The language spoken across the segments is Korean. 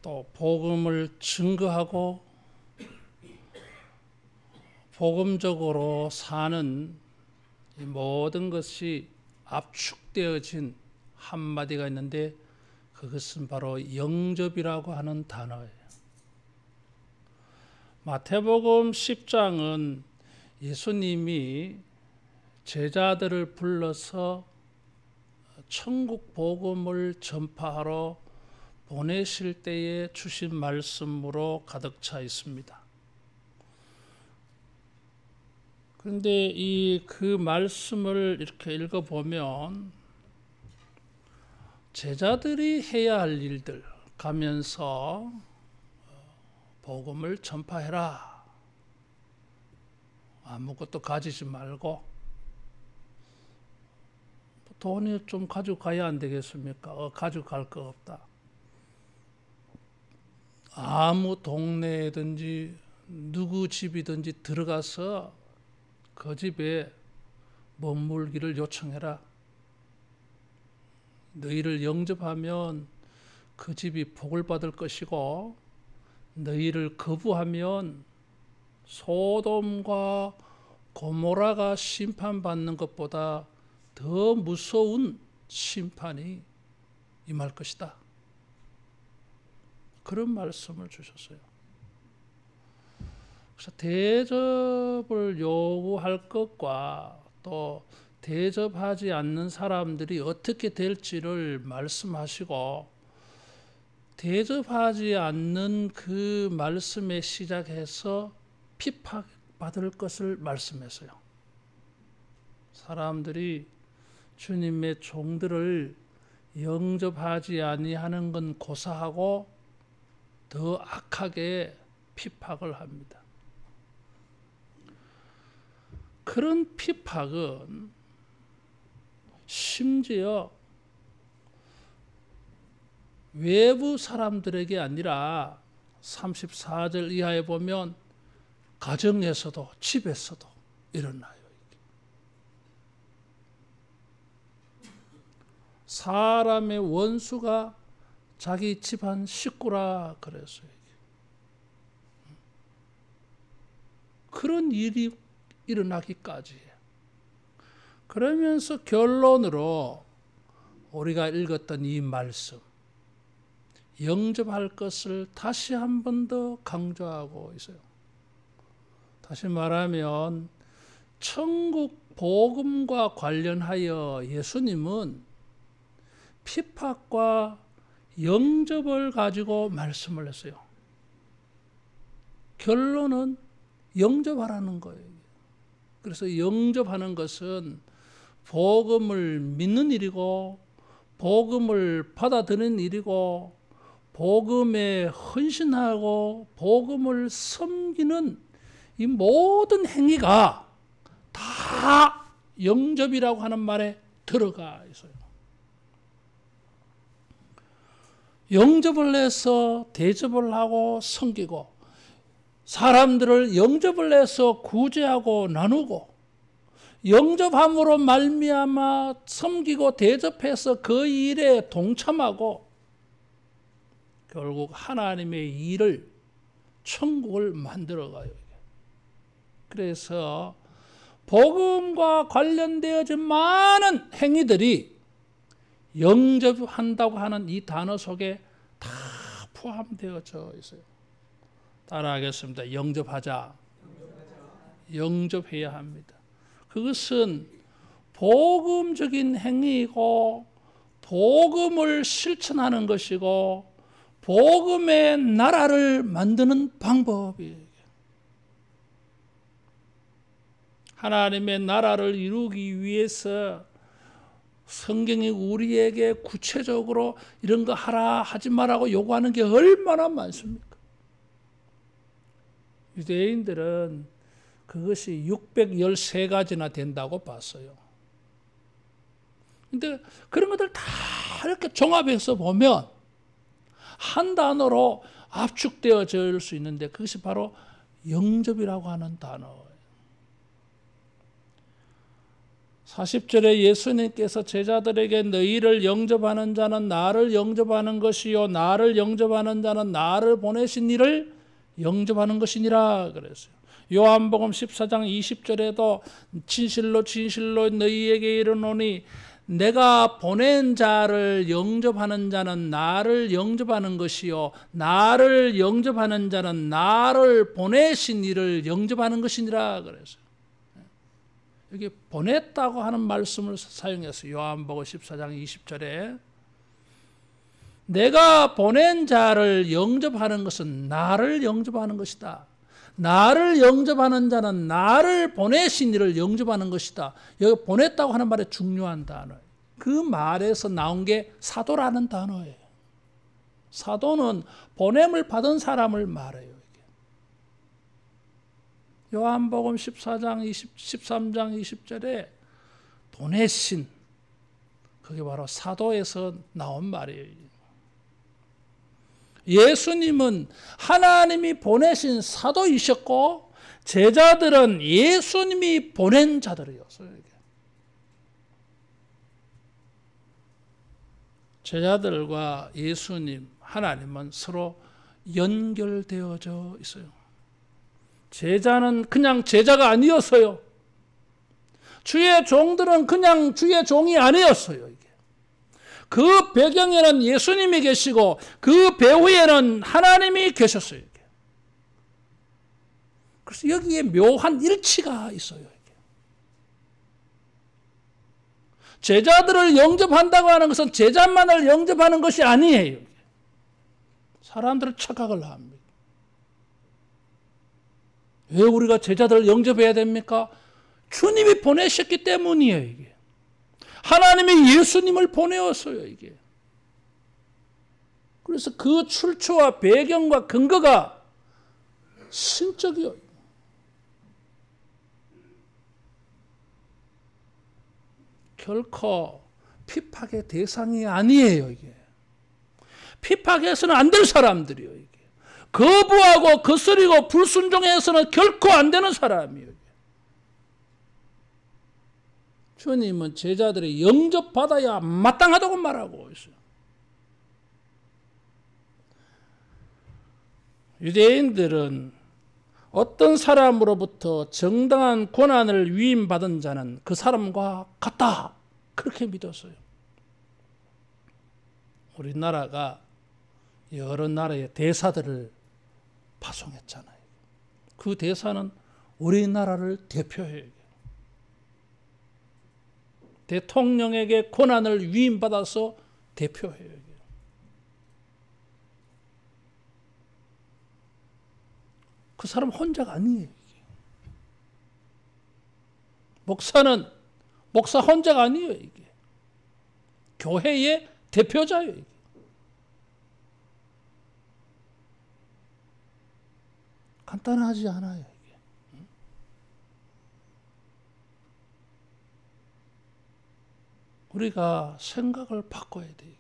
또 복음을 증거하고 복음적으로 사는 이 모든 것이 압축되어진 한마디가 있는데 그것은 바로 영접이라고 하는 단어예요. 마태복음 10장은 예수님이 제자들을 불러서 천국 복음을 전파하러 보내실 때에 주신 말씀으로 가득 차 있습니다. 그런데 그 말씀을 이렇게 읽어보면 제자들이 해야 할 일들 가면서 복음을 전파해라. 아무것도 가지지 말고 돈이 좀 가지고 가야 안 되겠습니까? 가지고 갈 거 없다. 아무 동네든지 누구 집이든지 들어가서 그 집에 머물기를 요청해라. 너희를 영접하면 그 집이 복을 받을 것이고 너희를 거부하면 소돔과 고모라가 심판받는 것보다 더 무서운 심판이 임할 것이다. 그런 말씀을 주셨어요. 그래서 대접을 요구할 것과 또 대접하지 않는 사람들이 어떻게 될지를 말씀하시고 대접하지 않는 그 말씀에 시작해서 핍박받을 것을 말씀했어요. 사람들이 주님의 종들을 영접하지 아니하는 건 고사하고 더 악하게 핍박을 합니다. 그런 핍박은 심지어 외부 사람들에게 아니라 34절 이하에 보면 가정에서도 집에서도 일어나요. 사람의 원수가 자기 집안 식구라 그랬어요. 그런 일이 일어나기까지 해요. 그러면서 결론으로 우리가 읽었던 이 말씀, 영접할 것을 다시 한 번 더 강조하고 있어요. 다시 말하면 천국 복음과 관련하여 예수님은 핍박과 영접을 가지고 말씀을 했어요. 결론은 영접하라는 거예요. 그래서 영접하는 것은 복음을 믿는 일이고 복음을 받아들이는 일이고 복음에 헌신하고 복음을 섬기는 이 모든 행위가 다 영접이라고 하는 말에 들어가 있어요. 영접을 해서 대접을 하고 섬기고 사람들을 영접을 해서 구제하고 나누고 영접함으로 말미암아 섬기고 대접해서 그 일에 동참하고 결국 하나님의 일을 천국을 만들어가요. 그래서 복음과 관련되어진 많은 행위들이 영접한다고 하는 이 단어 속에 다 포함되어져 있어요. 따라하겠습니다. 영접하자. 영접해야 합니다. 그것은 복음적인 행위이고 복음을 실천하는 것이고 복음의 나라를 만드는 방법이에요. 하나님의 나라를 이루기 위해서 성경이 우리에게 구체적으로 이런 거 하라 하지 말라고 요구하는 게 얼마나 많습니까? 유대인들은 그것이 613가지나 된다고 봤어요. 근데 그런 것들 다 이렇게 종합해서 보면 한 단어로 압축되어질 수 있는데 그것이 바로 영접이라고 하는 단어예요. 40절에 예수님께서 제자들에게 너희를 영접하는 자는 나를 영접하는 것이요 나를 영접하는 자는 나를 보내신 이를 영접하는 것이니라 그랬어요. 요한복음 14장 20절에도 진실로 진실로 너희에게 이르노니 내가 보낸 자를 영접하는 자는 나를 영접하는 것이요 나를 영접하는 자는 나를 보내신 이를 영접하는 것이니라 그랬어요. 여기 보냈다고 하는 말씀을 사용했어요. 요한복음 14장 20절에 내가 보낸 자를 영접하는 것은 나를 영접하는 것이다. 나를 영접하는 자는 나를 보내신 이를 영접하는 것이다. 여기 보냈다고 하는 말에 중요한 단어. 그 말에서 나온 게 사도라는 단어예요. 사도는 보냄을 받은 사람을 말해요. 요한복음 14장 13장 20절에 보내신 그게 바로 사도에서 나온 말이에요. 예수님은 하나님이 보내신 사도이셨고 제자들은 예수님이 보낸 자들이었어요. 제자들과 예수님, 하나님은 서로 연결되어져 있어요. 제자는 그냥 제자가 아니었어요. 주의 종들은 그냥 주의 종이 아니었어요. 그 배경에는 예수님이 계시고 그 배후에는 하나님이 계셨어요. 그래서 여기에 묘한 일치가 있어요. 제자들을 영접한다고 하는 것은 제자만을 영접하는 것이 아니에요. 사람들은 착각을 합니다. 왜 우리가 제자들을 영접해야 됩니까? 주님이 보내셨기 때문이에요. 이게. 하나님이 예수님을 보내었어요. 이게. 그래서 그 출처와 배경과 근거가 신적이에요. 결코 핍박의 대상이 아니에요. 이게. 핍박해서는 안 될 사람들이에요. 이게. 거부하고 거스리고 불순종해서는 결코 안 되는 사람이에요. 주님은 제자들이 영접받아야 마땅하다고 말하고 있어요. 유대인들은 어떤 사람으로부터 정당한 권한을 위임받은 자는 그 사람과 같다. 그렇게 믿었어요. 우리나라가 여러 나라의 대사들을 파송했잖아요. 그 대사는 우리나라를 대표해요. 대통령에게 권한을 위임받아서 대표해요. 그 사람 혼자가 아니에요. 목사 혼자가 아니에요. 이게. 교회의 대표자예요. 이게. 간단하지 않아요. 이게. 우리가 생각을 바꿔야 돼요.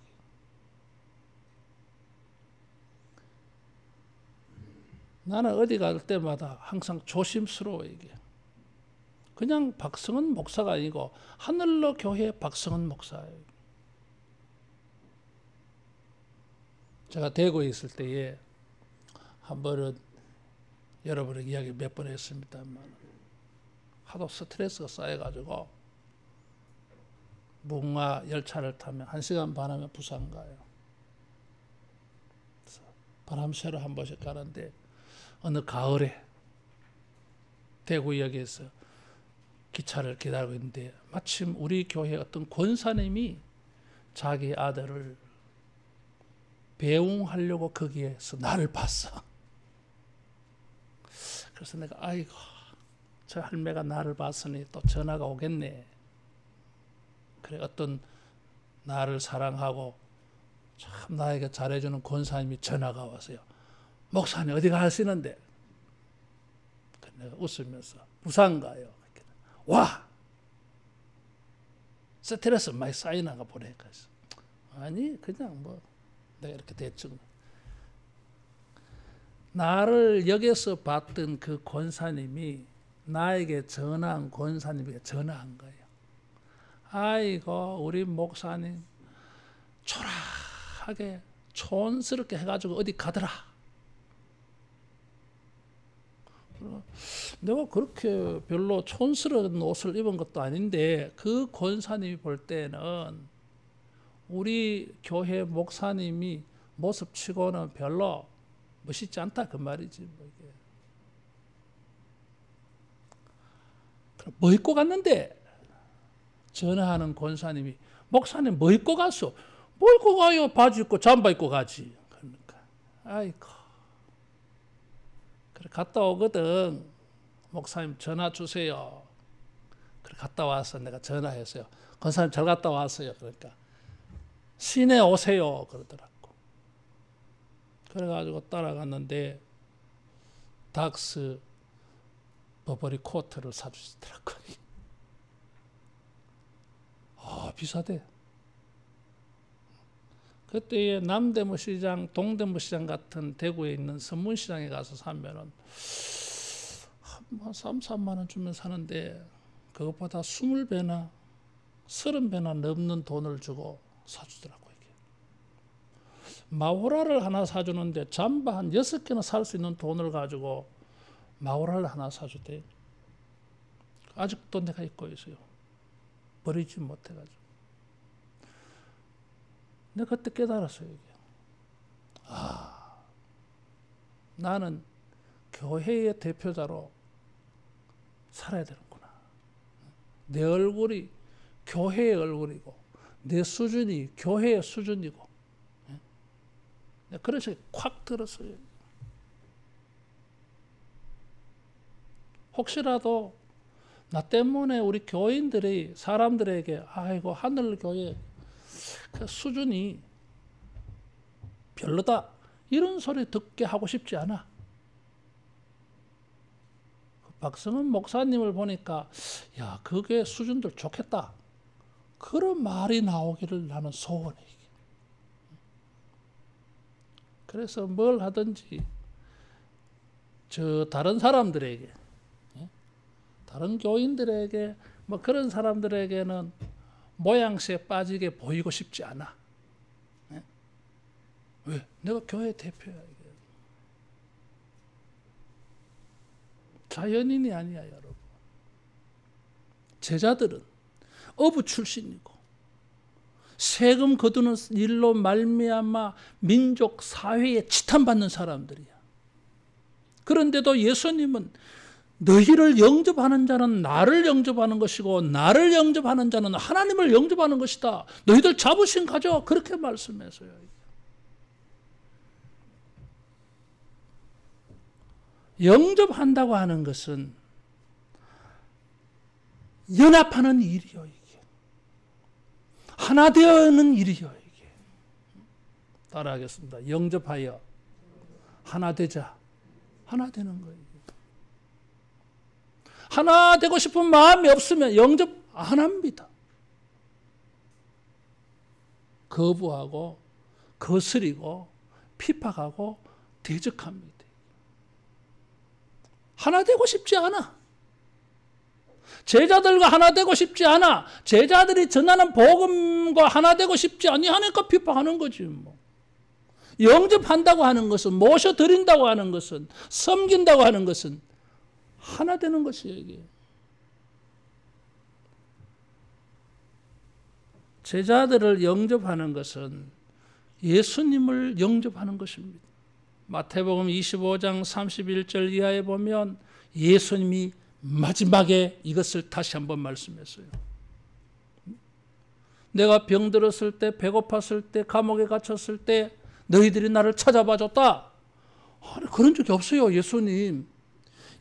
나는 어디 갈 때마다 항상 조심스러워요. 이게. 그냥 박성은 목사가 아니고 하늘로 교회 박성은 목사예요. 제가 대구에 있을 때에 한 번은 여러분에게 이야기 몇 번 했습니다만 하도 스트레스가 쌓여가지고 무궁화 열차를 타면 1시간 반 하면 부산 가요. 그래서 바람 쐬러 한 번씩 가는데 어느 가을에 대구역에서 기차를 기다리고 있는데 마침 우리 교회 어떤 권사님이 자기 아들을 배웅하려고 거기에서 나를 봤어. 그래서 내가 아이고 저 할매가 나를 봤으니 또 전화가 오겠네. 그래 어떤 나를 사랑하고 참 나에게 잘해주는 권사님이 전화가 왔어요. 목사님 어디 가시는데? 내가 웃으면서 부산 가요. 와! 스트레스 많이 쌓이나가 보니까 아니 그냥 뭐 내가 이렇게 대충 나를 역에서 봤던 그 권사님이 나에게 전화한 권사님에게 전화한 거예요. 아이고 우리 목사님 초라하게 촌스럽게 해가지고 어디 가더라. 내가 그렇게 별로 촌스러운 옷을 입은 것도 아닌데 그 권사님이 볼 때는 우리 교회 목사님이 모습치고는 별로 멋있지 않다 그 말이지. 뭐 이게. 뭐 입고 갔는데 전화하는 권사님이 목사님 뭐 입고 갔어? 뭐 입고 가요? 바지 입고 잠바 입고 가지. 그러니까 아이고 그래 갔다 오거든. 목사님 전화 주세요. 그래 갔다 와서 내가 전화했어요. 권사님 잘 갔다 왔어요. 그러니까 시내 오세요 그러더라고. 그래가지고 따라갔는데 닥스 버버리 코트를 사주시더라고요. 아 비싸대. 그때 남대문 시장, 동대문 시장 같은 대구에 있는 선문시장에 가서 사면은 한 3, 4만 원 주면 사는데 그것보다 20배나 30배나 넘는 돈을 주고 사주더라고요. 마호라를 하나 사주는데 잠바 한 6개나 살 수 있는 돈을 가지고 마호라를 하나 사주대. 아직도 내가 입고 있어요. 버리지 못해가지고. 내가 그때 깨달았어요. 이게. 아, 나는 교회의 대표자로 살아야 되는구나. 내 얼굴이 교회의 얼굴이고 내 수준이 교회의 수준이고. 그래서 콱 들었어요. 혹시라도 나 때문에 우리 교인들이 사람들에게 아이고 하늘교회 그 수준이 별로다 이런 소리 듣게 하고 싶지 않아. 박성은 목사님을 보니까 야 그게 수준들 좋겠다 그런 말이 나오기를 나는 소원해. 그래서 뭘 하든지 저 다른 사람들에게 다른 교인들에게 뭐 그런 사람들에게는 모양새에 빠지게 보이고 싶지 않아. 왜? 내가 교회 대표야. 이게. 자연인이 아니야 여러분. 제자들은 어부 출신이고 세금 거두는 일로 말미암아 민족 사회에 치탄받는 사람들이야. 그런데도 예수님은 너희를 영접하는 자는 나를 영접하는 것이고 나를 영접하는 자는 하나님을 영접하는 것이다. 너희들 자부심 가져. 그렇게 말씀했어요. 영접한다고 하는 것은 연합하는 일이요. 하나 되어는 일이요. 이게. 따라하겠습니다. 영접하여 하나 되자. 하나 되는 거예요. 하나 되고 싶은 마음이 없으면 영접 안 합니다. 거부하고 거스리고 핍박하고 대적합니다. 하나 되고 싶지 않아. 제자들과 하나 되고 싶지 않아. 제자들이 전하는 복음과 하나 되고 싶지 아니하니까 핍박하는 거지 뭐. 영접한다고 하는 것은 모셔드린다고 하는 것은 섬긴다고 하는 것은 하나 되는 것이에요. 이게. 제자들을 영접하는 것은 예수님을 영접하는 것입니다. 마태복음 25장 31절 이하에 보면 예수님이 마지막에 이것을 다시 한번 말씀했어요. 내가 병들었을 때, 배고팠을 때, 감옥에 갇혔을 때 너희들이 나를 찾아봐 줬다. 아니, 그런 적이 없어요. 예수님.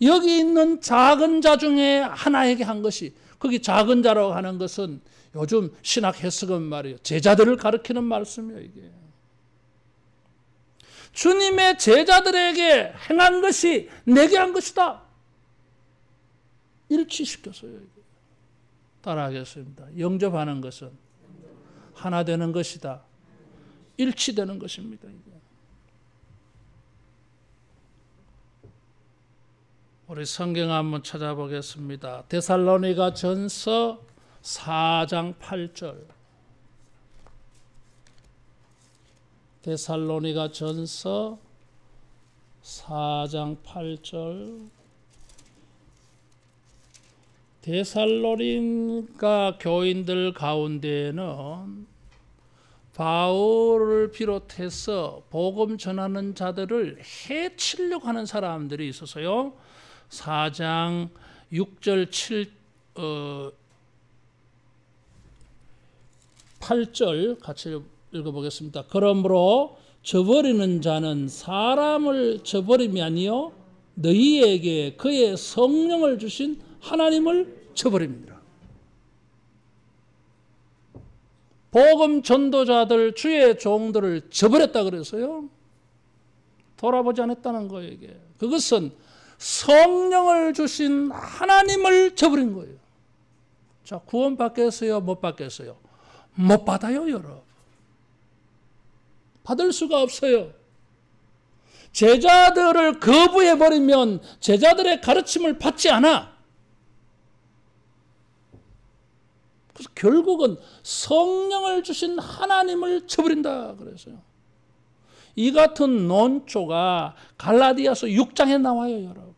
여기 있는 작은 자 중에 하나에게 한 것이, 거기 작은 자라고 하는 것은 요즘 신학 해석은 말이에요. 제자들을 가리키는 말씀이에요. 이게. 주님의 제자들에게 행한 것이 내게 한 것이다. 일치시켰어요. 따라하겠습니다. 영접하는 것은 하나 되는 것이다. 일치되는 것입니다. 우리 성경 한번 찾아보겠습니다. 데살로니가 전서 4장 8절. 데살로니가 전서 4장 8절. 데살로니가 교인들 가운데에는 바울을 비롯해서 복음 전하는 자들을 해치려고 하는 사람들이 있어서요. 4장 6절 8절 같이 읽어보겠습니다. 그러므로 저버리는 자는 사람을 저버림이 아니요 너희에게 그의 성령을 주신 하나님을 저버립니다. 복음 전도자들 주의 종들을 저버렸다 그래서요. 돌아보지 않았다는 거예요. 이게. 그것은 성령을 주신 하나님을 저버린 거예요. 자, 구원 받겠어요? 못 받겠어요? 못 받아요, 여러분. 받을 수가 없어요. 제자들을 거부해버리면 제자들의 가르침을 받지 않아. 그래서 결국은 성령을 주신 하나님을 저버린다 그래서요. 이 같은 논조가 갈라디아서 6장에 나와요, 여러분.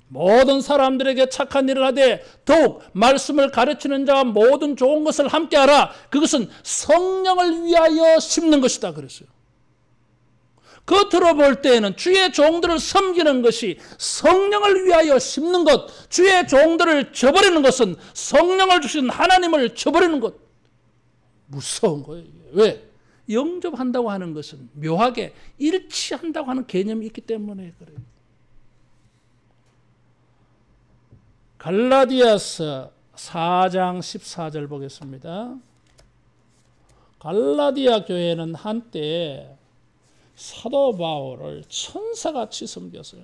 모든 사람들에게 착한 일을 하되 더욱 말씀을 가르치는 자와 모든 좋은 것을 함께하라. 그것은 성령을 위하여 심는 것이다 그랬어요. 겉으로 볼 때에는 주의 종들을 섬기는 것이 성령을 위하여 심는 것, 주의 종들을 저버리는 것은 성령을 주신 하나님을 저버리는 것. 무서운 거예요. 왜? 영접한다고 하는 것은 묘하게 일치한다고 하는 개념이 있기 때문에 그래요. 갈라디아서 4장 14절 보겠습니다. 갈라디아 교회는 한때 사도 바울을 천사같이 섬겼어요.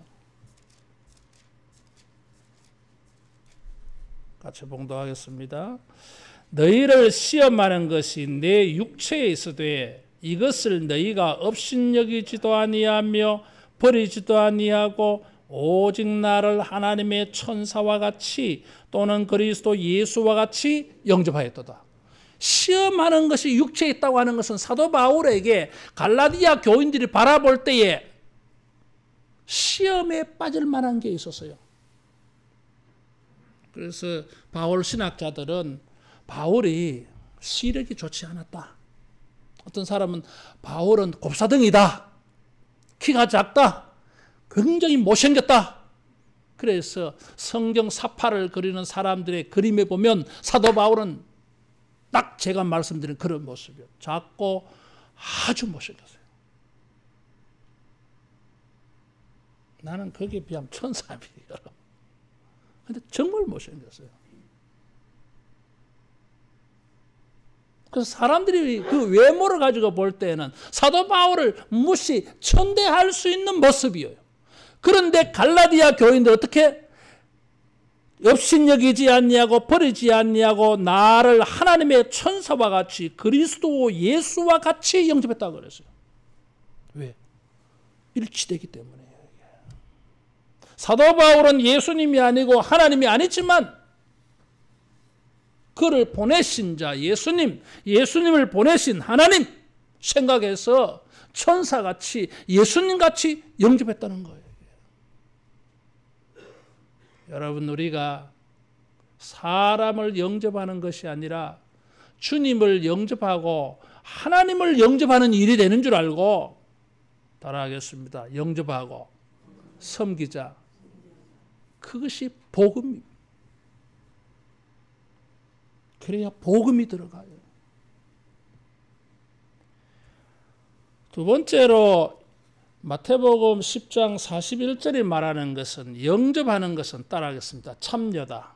같이 봉독하겠습니다. 너희를 시험하는 것이 내 육체에 있으되 이것을 너희가 업신여기지도 아니하며 버리지도 아니하고 오직 나를 하나님의 천사와 같이 또는 그리스도 예수와 같이 영접하였도다. 시험하는 것이 육체에 있다고 하는 것은 사도 바울에게 갈라디아 교인들이 바라볼 때에 시험에 빠질 만한 게 있었어요. 그래서 바울 신학자들은 바울이 시력이 좋지 않았다. 어떤 사람은 바울은 곱사등이다. 키가 작다. 굉장히 못생겼다. 그래서 성경 사파를 그리는 사람들의 그림에 보면 사도 바울은 딱 제가 말씀드린 그런 모습이에요. 작고 아주 못생겼어요. 나는 거기에 비하면 천사입니다. 근데 정말 못생겼어요. 그래서 사람들이 그 외모를 가지고 볼 때는 사도 바울을 무시, 천대할 수 있는 모습이에요. 그런데 갈라디아 교인들 어떻게? 업신여기지 아니하고 버리지 아니하고 나를 하나님의 천사와 같이 그리스도 예수와 같이 영접했다고 그랬어요. 왜? 일치되기 때문에요. 사도 바울은 예수님이 아니고 하나님이 아니지만 그를 보내신 자 예수님, 예수님을 보내신 하나님 생각해서 천사같이 예수님같이 영접했다는 거예요. 여러분, 우리가 사람을 영접하는 것이 아니라 주님을 영접하고 하나님을 영접하는 일이 되는 줄 알고 따라하겠습니다. 영접하고 섬기자. 그것이 복음입니다. 그래야 복음이 들어가요. 두 번째로 마태복음 10장 41절이 말하는 것은 영접하는 것은 따라하겠습니다. 참여다.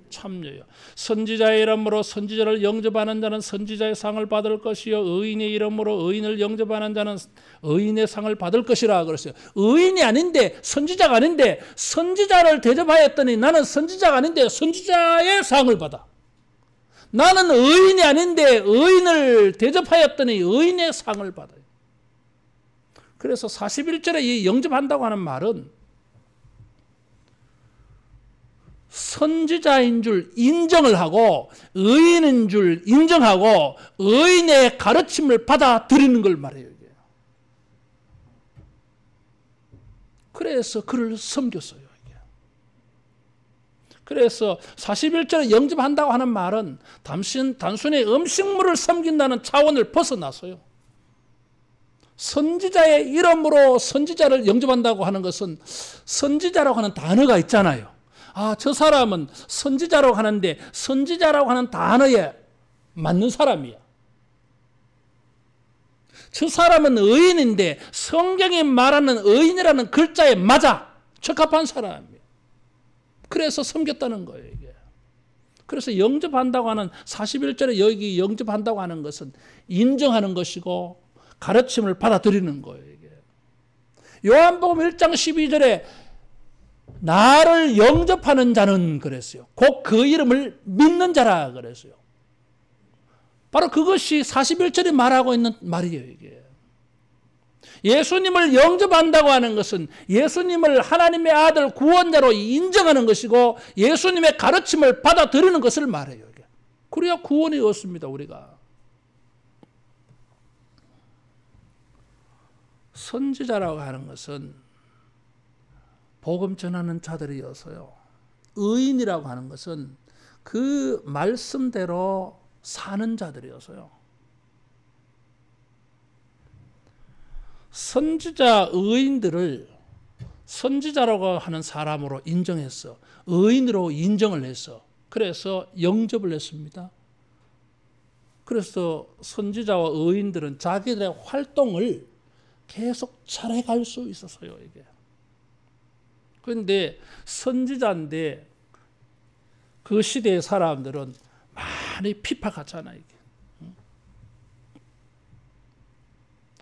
참여요. 선지자의 이름으로 선지자를 영접하는 자는 선지자의 상을 받을 것이요 의인의 이름으로 의인을 영접하는 자는 의인의 상을 받을 것이라 그랬어요. 의인이 아닌데 선지자가 아닌데 선지자를 대접하였더니 나는 선지자가 아닌데 선지자의 상을 받아. 나는 의인이 아닌데 의인을 대접하였더니 의인의 상을 받아요. 그래서 41절에 이 영접한다고 하는 말은 선지자인 줄 인정을 하고 의인인 줄 인정하고 의인의 가르침을 받아들이는 걸 말해요. 이게. 그래서 그를 섬겼어요. 이게. 그래서 41절에 영접한다고 하는 말은 단순히 음식물을 섬긴다는 차원을 벗어났어요. 선지자의 이름으로 선지자를 영접한다고 하는 것은 선지자라고 하는 단어가 있잖아요. 아, 저 사람은 선지자라고 하는데 선지자라고 하는 단어에 맞는 사람이야. 저 사람은 의인인데 성경이 말하는 의인이라는 글자에 맞아. 적합한 사람이야. 그래서 섬겼다는 거예요. 이게. 그래서 영접한다고 하는 41절에 여기 영접한다고 하는 것은 인정하는 것이고 가르침을 받아들이는 거예요. 이게. 요한복음 1장 12절에 나를 영접하는 자는 그랬어요. 곧 그 이름을 믿는 자라 그랬어요. 바로 그것이 41절이 말하고 있는 말이에요. 이게. 예수님을 영접한다고 하는 것은 예수님을 하나님의 아들 구원자로 인정하는 것이고 예수님의 가르침을 받아들이는 것을 말해요. 이게. 그래야 구원이 얻습니다. 우리가. 선지자라고 하는 것은 복음 전하는 자들이어서요. 의인이라고 하는 것은 그 말씀대로 사는 자들이어서요. 선지자 의인들을 선지자라고 하는 사람으로 인정했어. 의인으로 인정을 했어. 그래서 영접을 했습니다. 그래서 선지자와 의인들은 자기들의 활동을 계속 잘해갈 수 있었어요. 이게. 그런데 선지자인데 그 시대의 사람들은 많이 핍박하잖아요. 이게.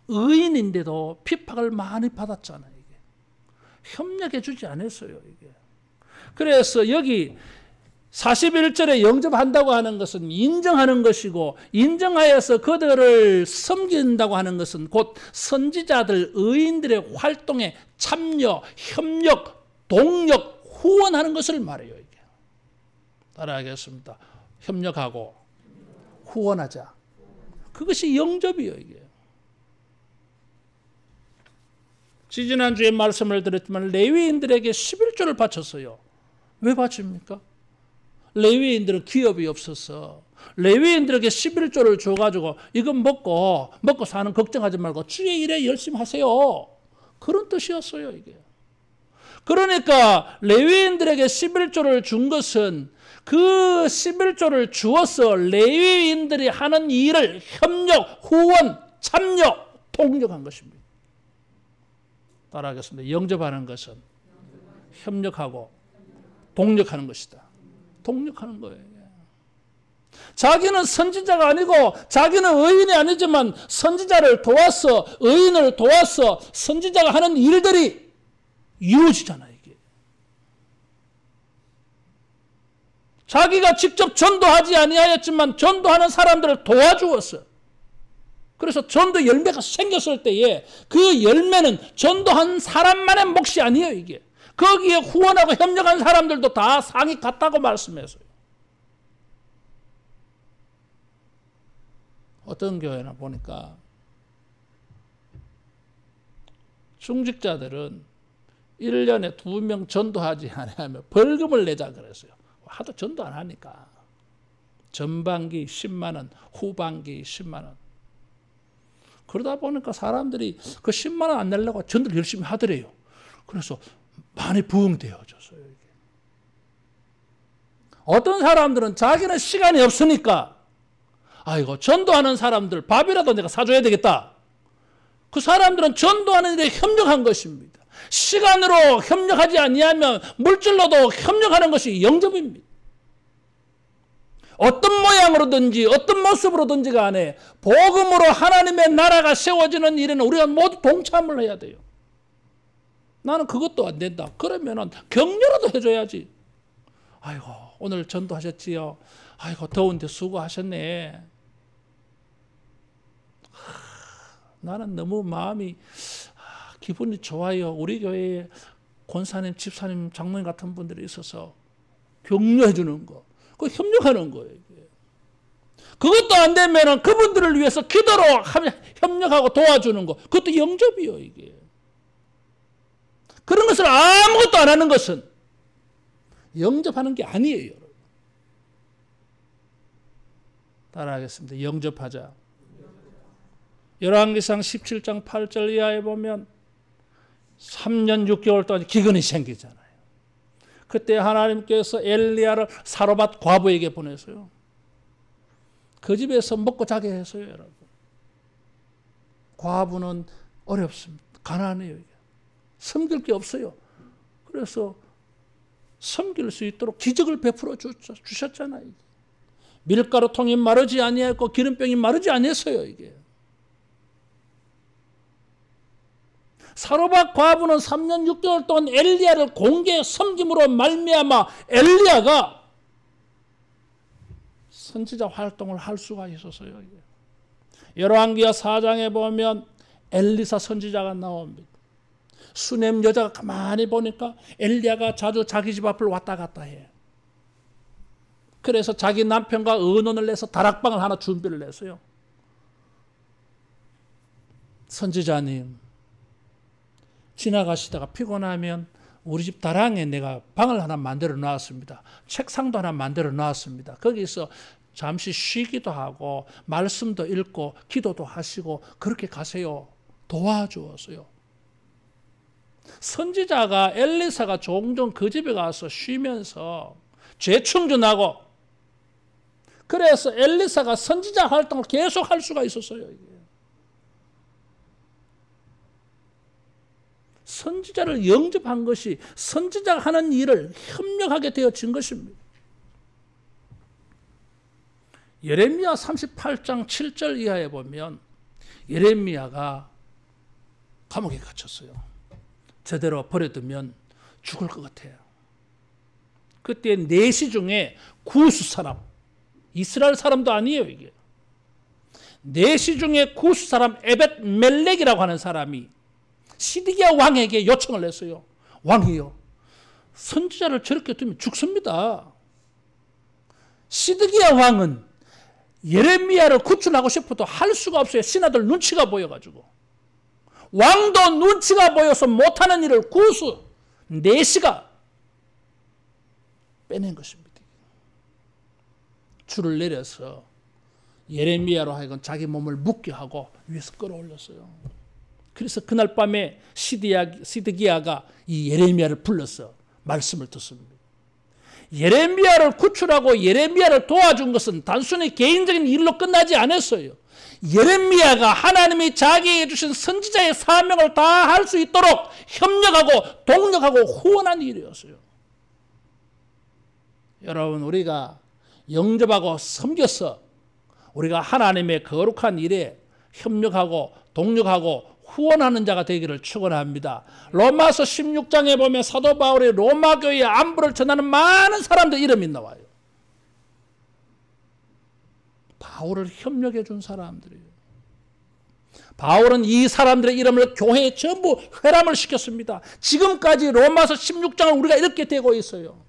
의인인데도 핍박을 많이 받았잖아요. 이게. 협력해 주지 않았어요. 이게. 그래서 여기 41절에 영접한다고 하는 것은 인정하는 것이고 인정하여서 그들을 섬긴다고 하는 것은 곧 선지자들 의인들의 활동에 참여, 협력, 동력, 후원하는 것을 말해요. 이게. 따라하겠습니다. 협력하고 후원하자. 그것이 영접이에요. 이게. 지지난주에 말씀을 드렸지만 레위인들에게 11조를 바쳤어요. 왜 바칩니까? 레위인들은 기업이 없어서 레위인들에게 11조를 줘가지고 이건 먹고 사는 걱정하지 말고 주의 일에 열심히 하세요. 그런 뜻이었어요. 이게. 그러니까 레위인들에게 11조를 준 것은 그 11조를 주어서 레위인들이 하는 일을 협력, 후원, 참여, 동력한 것입니다. 따라하겠습니다. 영접하는 것은 협력하고 동력하는 것이다. 동력하는 거예요. 자기는 선지자가 아니고 자기는 의인이 아니지만 선지자를 도와서 의인을 도와서 선지자가 하는 일들이 이루어지잖아요. 이게. 자기가 직접 전도하지 아니하였지만 전도하는 사람들을 도와주었어. 그래서 전도 열매가 생겼을 때에 그 열매는 전도한 사람만의 몫이 아니에요. 이게. 거기에 후원하고 협력한 사람들도 다 상이 같다고 말씀했어요. 어떤 교회나 보니까 중직자들은 1년에 2명 전도하지 않으면 벌금을 내자 그랬어요. 하도 전도 안 하니까. 전반기 10만 원, 후반기 10만 원. 그러다 보니까 사람들이 그 10만 원 안 내려고 전도를 열심히 하더래요. 그래서 많이 부흥되어졌어요. 이게. 어떤 사람들은 자기는 시간이 없으니까 아이고 전도하는 사람들 밥이라도 내가 사줘야 되겠다. 그 사람들은 전도하는 일에 협력한 것입니다. 시간으로 협력하지 아니하면 물질로도 협력하는 것이 영접입니다. 어떤 모양으로든지 어떤 모습으로든지 간에 복음으로 하나님의 나라가 세워지는 일에는 우리가 모두 동참을 해야 돼요. 나는 그것도 안 된다. 그러면은 격려라도 해줘야지. 아이고 오늘 전도하셨지요. 아이고 더운데 수고하셨네. 나는 너무 마음이 기분이 좋아요. 우리 교회에 권사님, 집사님, 장로님 같은 분들이 있어서 격려해 주는 거. 그 협력하는 거예요. 이게. 그것도 안 되면은 그분들을 위해서 기도로 협력하고 도와주는 거. 그것도 영접이요, 이게. 그런 것을 아무것도 안 하는 것은 영접하는 게 아니에요, 여러분. 따라하겠습니다. 영접하자. 열왕기상 17장 8절 이하에 보면 3년 6개월 동안 기근이 생기잖아요. 그때 하나님께서 엘리야를 사로밧 과부에게 보내서요. 그 집에서 먹고 자게 했어요, 여러분. 과부는 어렵습니다. 가난해요. 섬길 게 없어요. 그래서 섬길 수 있도록 기적을 베풀어 주셨잖아요. 밀가루 통이 마르지 아니했고 기름병이 마르지 아니했어요, 이게. 사로밧 과부는 3년 6개월 동안 엘리야를 공개 섬김으로 말미암아 엘리야가 선지자 활동을 할 수가 있었어요. 열왕기하 4장에 보면 엘리사 선지자가 나옵니다. 수넴 여자가 가만히 보니까 엘리야가 자주 자기 집 앞을 왔다 갔다 해. 그래서 자기 남편과 의논을 해서 다락방을 하나 준비를 했어요. 선지자님, 지나가시다가 피곤하면 우리 집 다랑에 내가 방을 하나 만들어 놨습니다. 책상도 하나 만들어 놨습니다. 거기서 잠시 쉬기도 하고 말씀도 읽고 기도도 하시고 그렇게 가세요. 도와주었어요. 선지자가 엘리사가 종종 그 집에 가서 쉬면서 재충전하고 그래서 엘리사가 선지자 활동을 계속 할 수가 있었어요. 이게. 선지자를 영접한 것이 선지자가 하는 일을 협력하게 되어진 것입니다. 예레미야 38장 7절 이하에 보면 예레미야가 감옥에 갇혔어요. 제대로 버려두면 죽을 것 같아요. 그때 내시 중에 구스 사람, 이스라엘 사람도 아니에요, 이게. 내시 중에 구스 사람 에벳 멜렉이라고 하는 사람이 시드기야 왕에게 요청을 했어요. 왕이요, 선지자를 저렇게 두면 죽습니다. 시드기야 왕은 예레미야를 구출하고 싶어도 할 수가 없어요. 신하들 눈치가 보여가지고. 왕도 눈치가 보여서 못하는 일을 구스 내시가 빼낸 것입니다. 줄을 내려서 예레미야로 하여금 자기 몸을 묶게 하고 위에서 끌어올렸어요. 그래서 그날 밤에 시드기야가 이 예레미야를 불러서 말씀을 듣습니다. 예레미야를 구출하고 예레미야를 도와준 것은 단순히 개인적인 일로 끝나지 않았어요. 예레미야가 하나님이 자기에게 주신 선지자의 사명을 다 할 수 있도록 협력하고 동력하고 후원한 일이었어요. 여러분, 우리가 영접하고 섬겨서 우리가 하나님의 거룩한 일에 협력하고 동력하고 후원하는 자가 되기를 축원합니다. 로마서 16장에 보면 사도 바울이 로마 교회의 안부를 전하는 많은 사람들 이름이 나와요. 바울을 협력해 준 사람들이에요. 바울은 이 사람들의 이름을 교회에 전부 회람을 시켰습니다. 지금까지 로마서 16장을 우리가 이렇게 되고 있어요.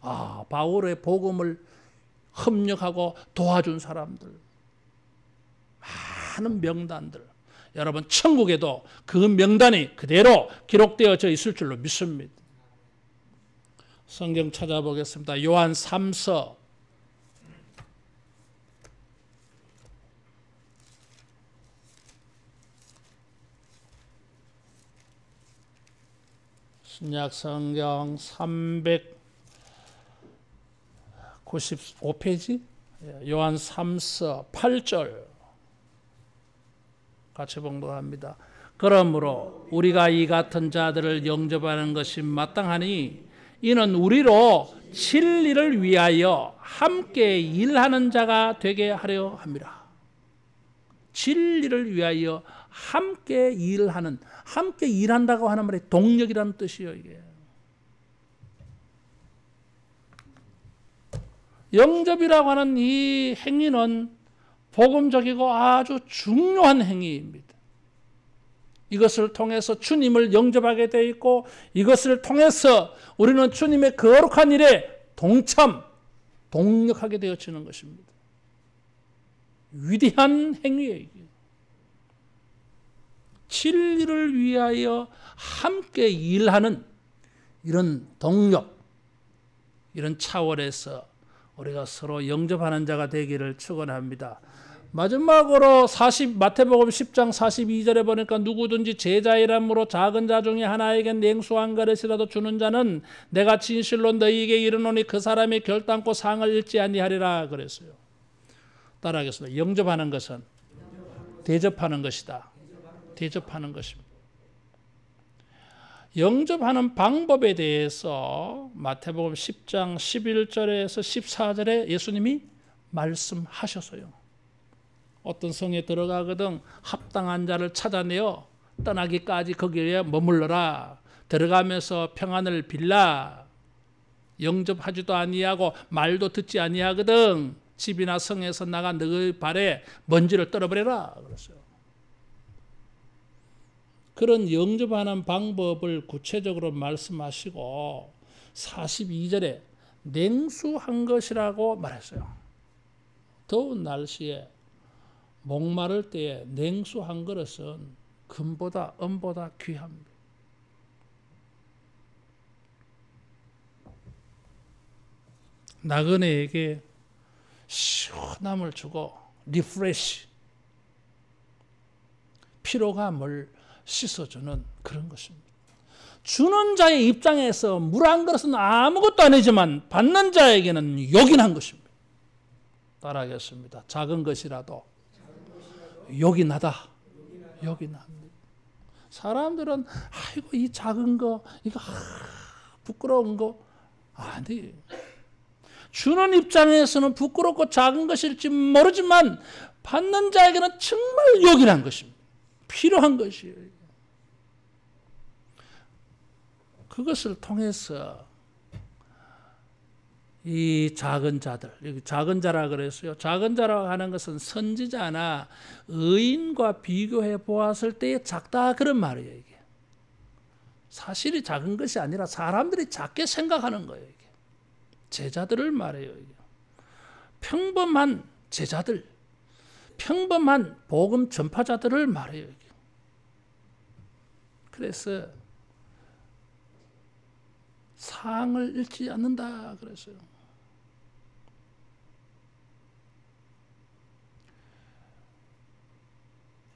아, 바울의 복음을 협력하고 도와준 사람들, 많은 명단들. 여러분, 천국에도 그 명단이 그대로 기록되어져 있을 줄로 믿습니다. 성경 찾아보겠습니다. 요한 3서 신약 성경 395페이지 요한 3서 8절 같이 봉독합니다. 그러므로 우리가 이 같은 자들을 영접하는 것이 마땅하니 이는 우리로 진리를 위하여 함께 일하는 자가 되게 하려 함이라. 진리를 위하여 함께 일하는, 함께 일한다고 하는 말이 동력이라는 뜻이에요. 이게. 영접이라고 하는 이 행위는 복음적이고 아주 중요한 행위입니다. 이것을 통해서 주님을 영접하게 되어 있고 이것을 통해서 우리는 주님의 거룩한 일에 동참, 동력하게 되어지는 것입니다. 위대한 행위예요. 이게. 진리를 위하여 함께 일하는 이런 동력, 이런 차원에서 우리가 서로 영접하는 자가 되기를 축원합니다. 마지막으로 마태복음 10장 42절에 보니까 누구든지 제자 이름으로 작은 자 중에 하나에게 냉수 한 그릇이라도 주는 자는 내가 진실로 너희에게 이르노니 그 사람이 결단코 상을 잃지 아니하리라 그랬어요. 따라하겠습니다. 영접하는 것은 대접하는 것이다. 대접하는 것입니다. 영접하는 방법에 대해서 마태복음 10장 11절에서 14절에 예수님이 말씀하셨어요. 어떤 성에 들어가거든 합당한 자를 찾아내어 떠나기까지 거기에 머물러라. 들어가면서 평안을 빌라. 영접하지도 아니하고 말도 듣지 아니하거든 집이나 성에서 나가 너희 발에 먼지를 떨어버려라 그랬어요. 그런 영접하는 방법을 구체적으로 말씀하시고 42절에 냉수한 것이라고 말했어요. 더운 날씨에 목마를 때에 냉수한 그릇은 금보다 은보다 귀합니다. 나그네에게 시원함을 주고 리프레시, 피로감을 씻어주는 그런 것입니다. 주는 자의 입장에서 물 한 그릇은 아무것도 아니지만 받는 자에게는 요긴한 것입니다. 따라하겠습니다. 작은 것이라도 요긴하다. 요긴합니다. 사람들은 아이고 이 작은 거 이거 부끄러운 거 아니. 주는 입장에서는 부끄럽고 작은 것일지 모르지만 받는 자에게는 정말 요긴한 것입니다. 필요한 것이에요. 그것을 통해서 이 작은 자들, 여기 작은 자라 그랬어요. 작은 자라고 하는 것은 선지자나 의인과 비교해 보았을 때의 작다 그런 말이에요. 이게 사실이 작은 것이 아니라 사람들이 작게 생각하는 거예요. 이게 제자들을 말해요. 이게 평범한 제자들, 평범한 복음 전파자들을 말해요. 이게. 그래서 상을 잃지 않는다 그랬어요.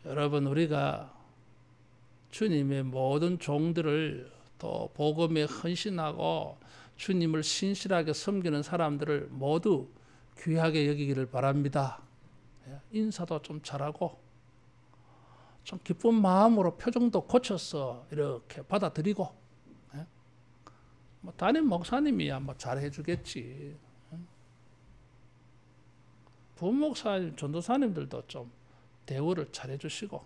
여러분 우리가 주님의 모든 종들을 또 복음에 헌신하고 주님을 신실하게 섬기는 사람들을 모두 귀하게 여기기를 바랍니다. 인사도 좀 잘하고 좀 기쁜 마음으로 표정도 고쳐서 이렇게 받아들이고 뭐 담임 목사님이야 뭐 잘해 주겠지. 부목사님, 전도사님들도 좀 대우를 잘해 주시고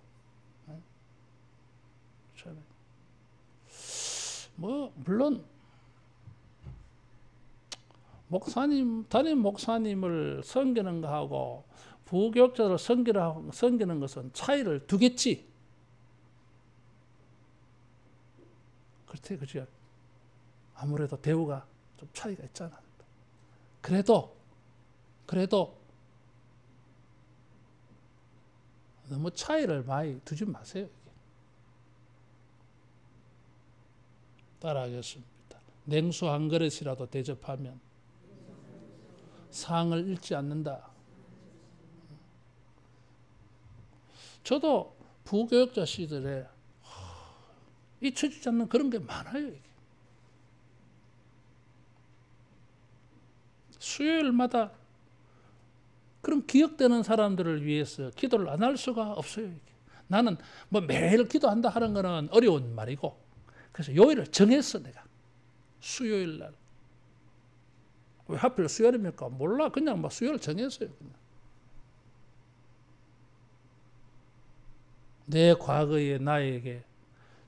뭐 물론 목사님, 담임 목사님을 섬기는 거하고 부교육자를 섬기는 것은 차이를 두겠지. 그렇대, 그죠? 아무래도 대우가 좀 차이가 있잖아. 그래도 너무 차이를 많이 두지 마세요. 따라하겠습니다. 냉수 한 그릇이라도 대접하면 상을 잃지 않는다. 저도 부교육자 시절에 잊혀지지 않는 그런 게 많아요. 이게. 수요일마다 그런 기억되는 사람들을 위해서 기도를 안 할 수가 없어요. 이게. 나는 뭐 매일 기도한다 하는 거는 어려운 말이고 그래서 요일을 정했어 내가. 수요일 날. 왜 하필 수요일입니까? 몰라. 그냥 뭐 수요일 정했어요. 그냥. 내 과거의 나에게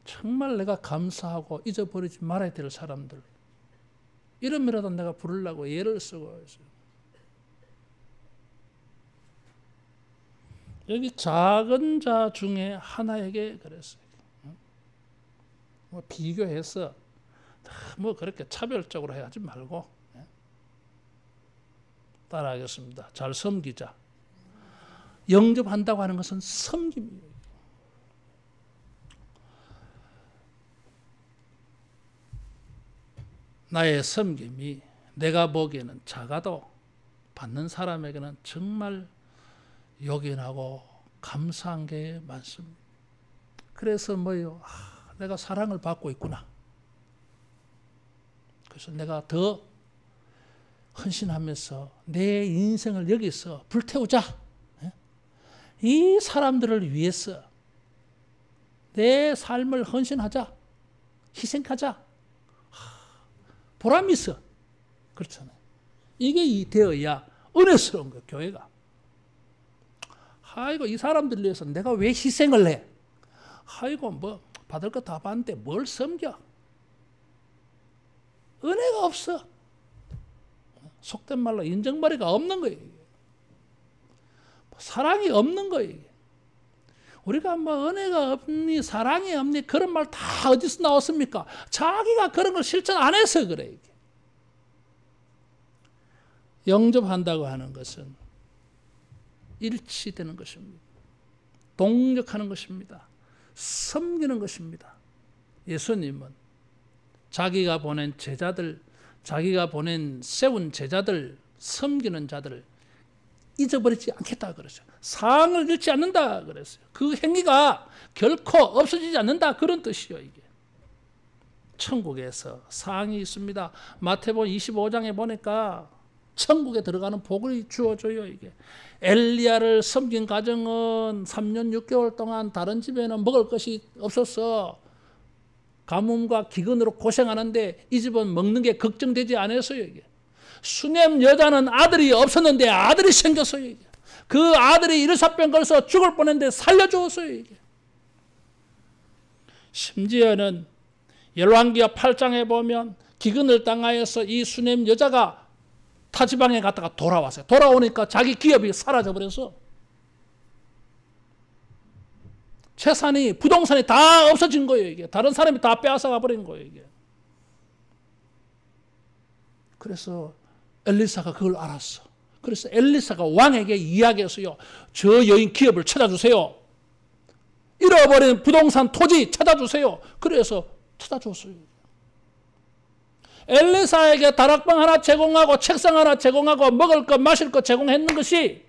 정말 내가 감사하고 잊어버리지 말아야 될 사람들. 이름이라도 내가 부르려고 예를 쓰고 있어요. 여기 작은 자 중에 하나에게 그랬어요. 뭐 비교해서 뭐 그렇게 차별적으로 하지 말고 따라하겠습니다. 잘 섬기자. 영접한다고 하는 것은 섬김이에요. 나의 섬김이 내가 보기에는 작아도 받는 사람에게는 정말 요긴하고 감사한 게 많습니다. 그래서 뭐요? 내가 사랑을 받고 있구나. 그래서 내가 더 헌신하면서 내 인생을 여기서 불태우자. 이 사람들을 위해서 내 삶을 헌신하자. 희생하자. 보람이 있어. 그렇잖아요. 이게 되어야 은혜스러운 거예요, 교회가. 아이고, 이 사람들 위해서 내가 왜 희생을 해? 아이고, 뭐 받을 거 다 받는데 뭘 섬겨? 은혜가 없어. 속된 말로 인정머리가 없는 거예요. 사랑이 없는 거예요. 우리가 뭐 은혜가 없니 사랑이 없니 그런 말 다 어디서 나왔습니까? 자기가 그런 걸 실천 안 해서 그래. 이게. 영접한다고 하는 것은 일치되는 것입니다. 동력하는 것입니다. 섬기는 것입니다. 예수님은 자기가 보낸 제자들, 자기가 세운 제자들, 섬기는 자들을 잊어버리지 않겠다 그랬어요. 사랑을 잃지 않는다 그랬어요. 그 행위가 결코 없어지지 않는다 그런 뜻이요. 이게 천국에서 사랑이 있습니다. 마태복음 25장에 보니까 천국에 들어가는 복을 주어줘요. 이게 엘리야를 섬긴 가정은 3년 6개월 동안 다른 집에는 먹을 것이 없어서 가뭄과 기근으로 고생하는데 이 집은 먹는 게 걱정되지 않았어요. 이게 수넴 여자는 아들이 없었는데 아들이 생겼어요. 이게. 그 아들이 일사병 걸려서 죽을 뻔했는데 살려주었어요. 이게. 심지어는 열왕기하 8장에 보면 기근을 당하여서 이 수넴 여자가 타지방에 갔다가 돌아왔어요. 돌아오니까 자기 기업이 사라져버려서 재산이 부동산이 다 없어진 거예요. 이게 다른 사람이 다 빼앗아가 버린 거예요. 이게. 그래서 엘리사가 그걸 알았어. 그래서 엘리사가 왕에게 이야기했어요. 저 여인 기업을 찾아주세요. 잃어버린 부동산 토지 찾아주세요. 그래서 찾아줬어요. 엘리사에게 다락방 하나 제공하고 책상 하나 제공하고 먹을 것 마실 것 제공했는 것이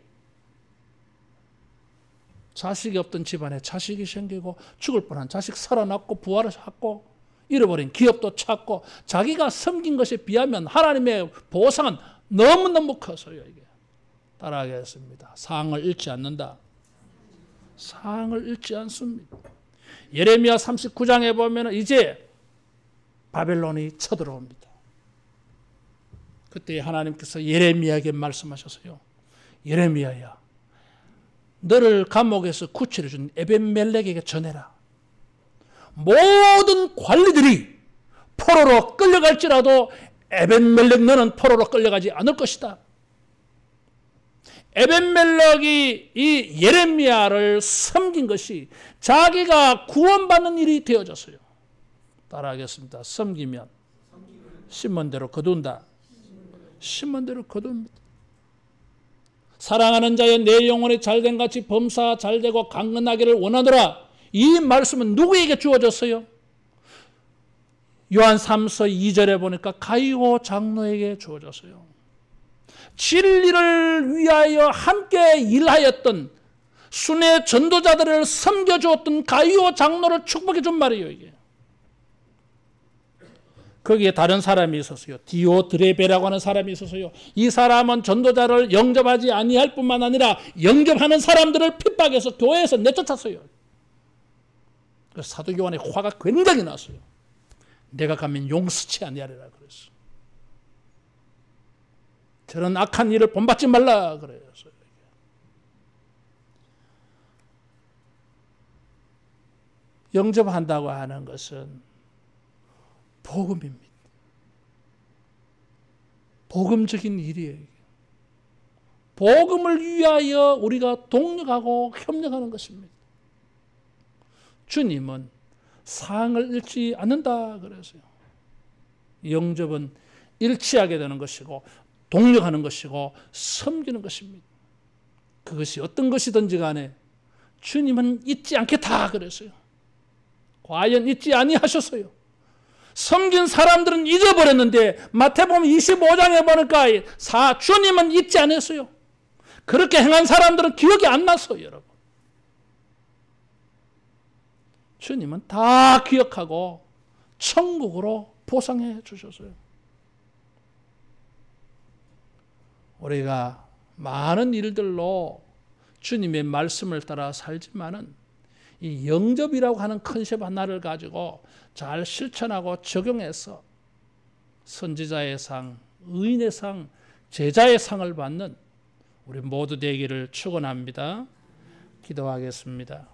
자식이 없던 집안에 자식이 생기고 죽을 뻔한 자식 살아났고 부활을 했고 잃어버린 기업도 찾고 자기가 섬긴 것에 비하면 하나님의 보상은 너무너무 커서요. 이게 따라하겠습니다. 사랑을 잃지 않는다. 사랑을 잃지 않습니다. 예레미야 39장에 보면 이제 바벨론이 쳐들어옵니다. 그때 하나님께서 예레미야에게 말씀하셨어요. 예레미야야, 너를 감옥에서 구출해준 에벤멜렉에게 전해라. 모든 관리들이 포로로 끌려갈지라도 에벤멜렉 너는 포로로 끌려가지 않을 것이다. 에벤멜렉이 이 예레미야를 섬긴 것이 자기가 구원받는 일이 되어졌어요. 따라하겠습니다. 섬기면 심은 대로 거둔다. 심은 대로 거둡니다. 사랑하는 자여 내 영혼이 잘된 같이 범사 잘되고 강건하기를 원하노라. 이 말씀은 누구에게 주어졌어요? 요한 3서 2절에 보니까 가이오 장로에게 주어졌어요. 진리를 위하여 함께 일하였던 순회 전도자들을 섬겨주었던 가이오 장로를 축복해 준 말이에요. 이게. 거기에 다른 사람이 있었어요. 디오드레베라고 하는 사람이 있었어요. 이 사람은 전도자를 영접하지 아니할 뿐만 아니라 영접하는 사람들을 핍박해서 교회에서 내쫓았어요. 그래서 사도 요한의 화가 굉장히 났어요. 내가 가면 용서치 아니하리라 그랬어. 저런 악한 일을 본받지 말라 그래요. 영접한다고 하는 것은 복음입니다. 복음적인 일이에요. 복음을 위하여 우리가 동력하고 협력하는 것입니다. 주님은 사랑을 잃지 않는다 그랬어요. 영접은 일치하게 되는 것이고 동력하는 것이고 섬기는 것입니다. 그것이 어떤 것이든지 간에 주님은 잊지 않겠다 그랬어요. 과연 잊지 아니하셨어요. 섬긴 사람들은 잊어버렸는데 마태복음 25장에 보니까 주님은 잊지 않았어요. 그렇게 행한 사람들은 기억이 안 났어요, 여러분. 주님은 다 기억하고 천국으로 보상해 주셨어요. 우리가 많은 일들로 주님의 말씀을 따라 살지만은 이 영접이라고 하는 컨셉 하나를 가지고 잘 실천하고 적용해서 선지자의 상, 의인의 상, 제자의 상을 받는 우리 모두 되기를 축원합니다. 기도하겠습니다.